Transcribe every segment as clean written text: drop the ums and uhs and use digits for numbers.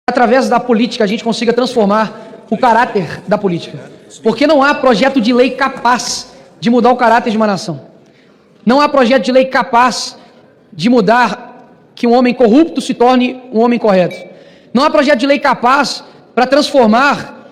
através da política a gente consiga transformar o caráter da política. Porque não há projeto de lei capaz de mudar o caráter de uma nação. Não há projeto de lei capaz de mudar que um homem corrupto se torne um homem correto. Não há projeto de lei capaz para transformar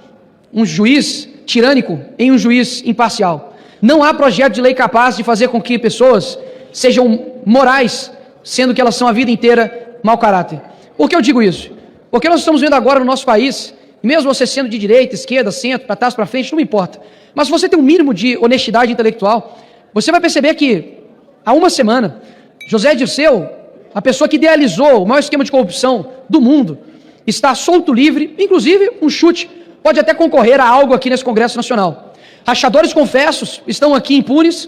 um juiz tirânico em um juiz imparcial. Não há projeto de lei capaz de fazer com que pessoas sejam morais, sendo que elas são a vida inteira mau caráter. Por que eu digo isso? Porque nós estamos vendo agora no nosso país, mesmo você sendo de direita, esquerda, centro, para trás, para frente, não importa. Mas se você tem um mínimo de honestidade intelectual, você vai perceber que, há uma semana, José Dirceu, a pessoa que idealizou o maior esquema de corrupção do mundo, está solto livre, inclusive um chute, pode até concorrer a algo aqui nesse Congresso Nacional. Rachadores confessos estão aqui impunes,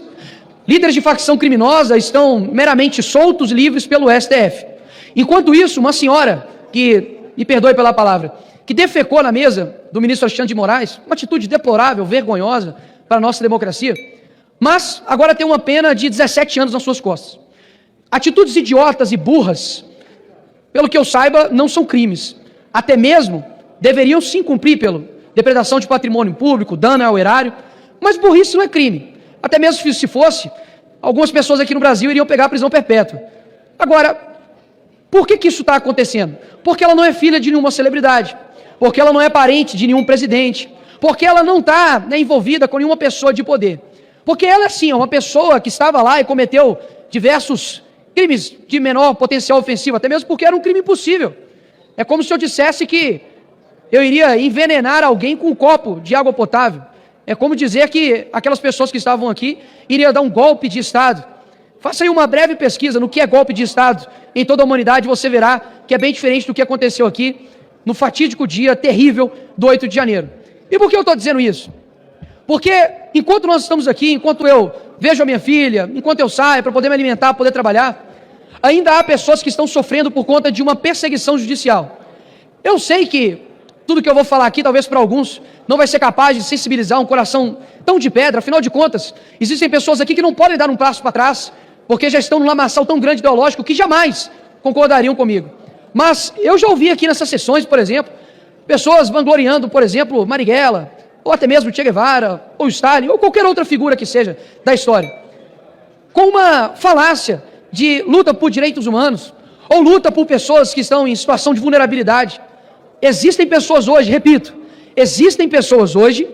líderes de facção criminosa estão meramente soltos, livres pelo STF. Enquanto isso, uma senhora que, me perdoe pela palavra, que defecou na mesa do ministro Alexandre de Moraes, uma atitude deplorável, vergonhosa para a nossa democracia, mas agora tem uma pena de 17 anos nas suas costas. Atitudes idiotas e burras, pelo que eu saiba, não são crimes. Até mesmo deveriam sim cumprir pelo depredação de patrimônio público, dano ao erário, mas burrice não é crime. Até mesmo se fosse, algumas pessoas aqui no Brasil iriam pegar a prisão perpétua. Agora, por que isso está acontecendo? Porque ela não é filha de nenhuma celebridade, porque ela não é parente de nenhum presidente, porque ela não está envolvida com nenhuma pessoa de poder. Porque ela, sim, é uma pessoa que estava lá e cometeu diversos crimes de menor potencial ofensivo, até mesmo porque era um crime impossível. É como se eu dissesse que eu iria envenenar alguém com um copo de água potável. É como dizer que aquelas pessoas que estavam aqui iriam dar um golpe de Estado. Faça aí uma breve pesquisa no que é golpe de Estado em toda a humanidade, você verá que é bem diferente do que aconteceu aqui no fatídico dia terrível do 8 de janeiro. E por que eu estou dizendo isso? Porque enquanto nós estamos aqui, enquanto eu vejo a minha filha, enquanto eu saio para poder me alimentar, poder trabalhar, ainda há pessoas que estão sofrendo por conta de uma perseguição judicial. Eu sei que tudo que eu vou falar aqui, talvez para alguns, não vai ser capaz de sensibilizar um coração tão de pedra. Afinal de contas, existem pessoas aqui que não podem dar um passo para trás, porque já estão num lamaçal tão grande ideológico que jamais concordariam comigo. Mas eu já ouvi aqui nessas sessões, por exemplo, pessoas vangloriando, por exemplo, Marighella, ou até mesmo Che Guevara, ou Stalin, ou qualquer outra figura que seja da história, com uma falácia de luta por direitos humanos, ou luta por pessoas que estão em situação de vulnerabilidade. Existem pessoas hoje, repito, existem pessoas hoje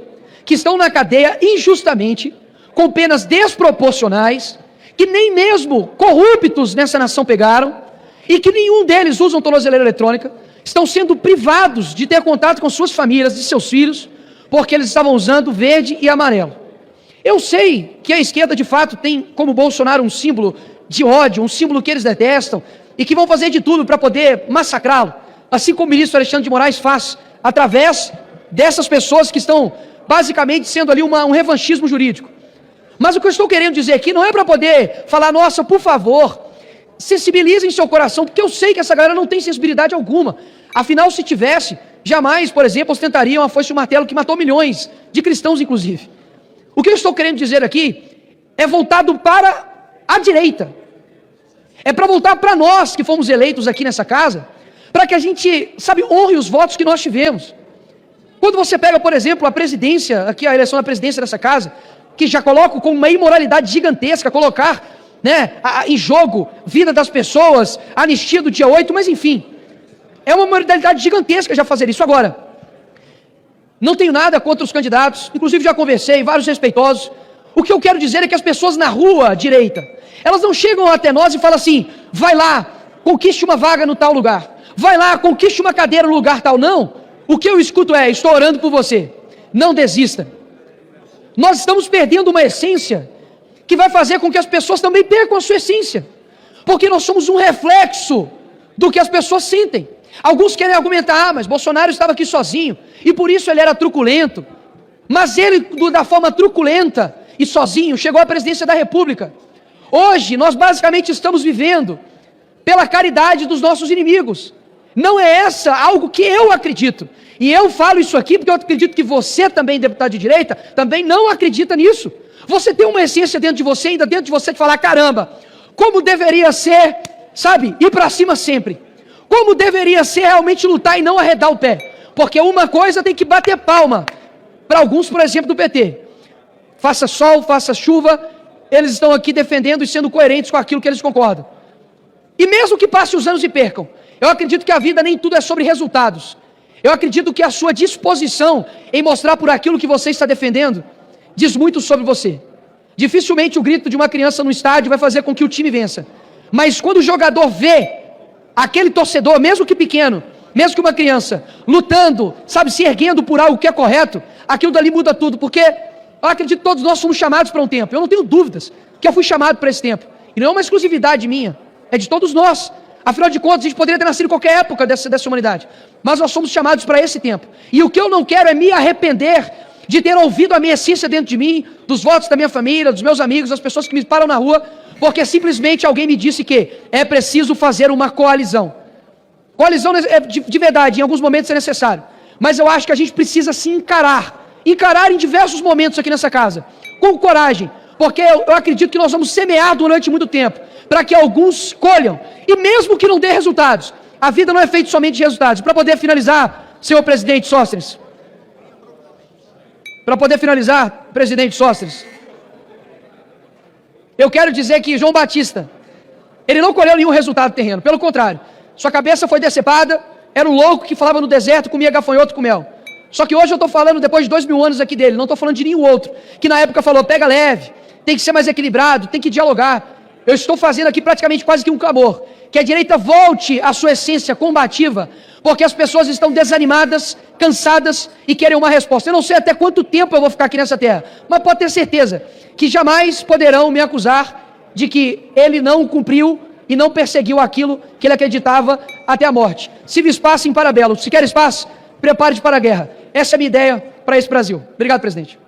que estão na cadeia injustamente, com penas desproporcionais, que nem mesmo corruptos nessa nação pegaram, e que nenhum deles usam tornozeleira eletrônica, estão sendo privados de ter contato com suas famílias e seus filhos, porque eles estavam usando verde e amarelo. Eu sei que a esquerda, de fato, tem como Bolsonaro um símbolo de ódio, um símbolo que eles detestam, e que vão fazer de tudo para poder massacrá-lo, assim como o ministro Alexandre de Moraes faz, através dessas pessoas que estão basicamente sendo ali um revanchismo jurídico. Mas o que eu estou querendo dizer aqui não é para poder falar, nossa, por favor, sensibilizem seu coração, porque eu sei que essa galera não tem sensibilidade alguma. Afinal, se tivesse, jamais, por exemplo, ostentariam a foice e o martelo que matou milhões de cristãos, inclusive. O que eu estou querendo dizer aqui é voltado para a direita. É para voltar para nós que fomos eleitos aqui nessa casa, para que a gente, honre os votos que nós tivemos. Quando você pega, por exemplo, a presidência, aqui a eleição da presidência dessa casa, que já coloca com uma imoralidade gigantesca, colocar em jogo vida das pessoas, anistia do dia 8, mas enfim, é uma imoralidade gigantesca já fazer isso. Agora, não tenho nada contra os candidatos, inclusive já conversei, vários respeitosos. O que eu quero dizer é que as pessoas na rua direita, elas não chegam até nós e falam assim, vai lá, conquiste uma vaga no tal lugar, vai lá, conquiste uma cadeira no lugar tal. Não, o que eu escuto é, estou orando por você, não desista. Nós estamos perdendo uma essência que vai fazer com que as pessoas também percam a sua essência, porque nós somos um reflexo do que as pessoas sentem. Alguns querem argumentar, mas Bolsonaro estava aqui sozinho, e por isso ele era truculento, mas ele, da forma truculenta e sozinho, chegou à presidência da República. Hoje, nós basicamente estamos vivendo pela caridade dos nossos inimigos. Não é essa algo que eu acredito. E eu falo isso aqui porque eu acredito que você também, deputado de direita, também não acredita nisso. Você tem uma essência dentro de você, ainda dentro de você, de falar, caramba, como deveria ser, ir para cima sempre. como deveria ser realmente lutar e não arredar o pé. Porque uma coisa tem que bater palma para alguns, por exemplo, do PT. Faça sol, faça chuva, eles estão aqui defendendo e sendo coerentes com aquilo que eles concordam. E mesmo que passe os anos e percam, eu acredito que a vida nem tudo é sobre resultados. Eu acredito que a sua disposição em mostrar por aquilo que você está defendendo diz muito sobre você. Dificilmente o grito de uma criança no estádio vai fazer com que o time vença. Mas quando o jogador vê aquele torcedor, mesmo que pequeno, mesmo que uma criança, lutando, sabe, se erguendo por algo que é correto, aquilo dali muda tudo, porque eu acredito que todos nós somos chamados para um tempo. Eu não tenho dúvidas que eu fui chamado para esse tempo. E não é uma exclusividade minha, é de todos nós. Afinal de contas, a gente poderia ter nascido em qualquer época dessa humanidade. Mas nós somos chamados para esse tempo. E o que eu não quero é me arrepender de ter ouvido a minha essência dentro de mim, dos votos da minha família, dos meus amigos, das pessoas que me param na rua, porque simplesmente alguém me disse que é preciso fazer uma coalizão. Coalizão de verdade, em alguns momentos é necessário. Mas eu acho que a gente precisa se encarar em diversos momentos aqui nessa casa, com coragem, porque eu acredito que nós vamos semear durante muito tempo, para que alguns colham, e mesmo que não dê resultados, a vida não é feita somente de resultados. Para poder finalizar, senhor presidente Sóstenes, eu quero dizer que João Batista, ele não colheu nenhum resultado terreno, pelo contrário, sua cabeça foi decepada, era um louco que falava no deserto, comia gafanhoto com mel. Só que hoje eu estou falando, depois de 2000 anos aqui dele, não estou falando de nenhum outro, que na época falou, pega leve, tem que ser mais equilibrado, tem que dialogar. Eu estou fazendo aqui praticamente quase que um clamor, que a direita volte à sua essência combativa, porque as pessoas estão desanimadas, cansadas e querem uma resposta. Eu não sei até quanto tempo eu vou ficar aqui nessa terra, mas pode ter certeza que jamais poderão me acusar de que ele não cumpriu e não perseguiu aquilo que ele acreditava até a morte. Se vis pacem para bello, se queres paz, prepare-te para a guerra. Essa é a minha ideia para esse Brasil. Obrigado, presidente.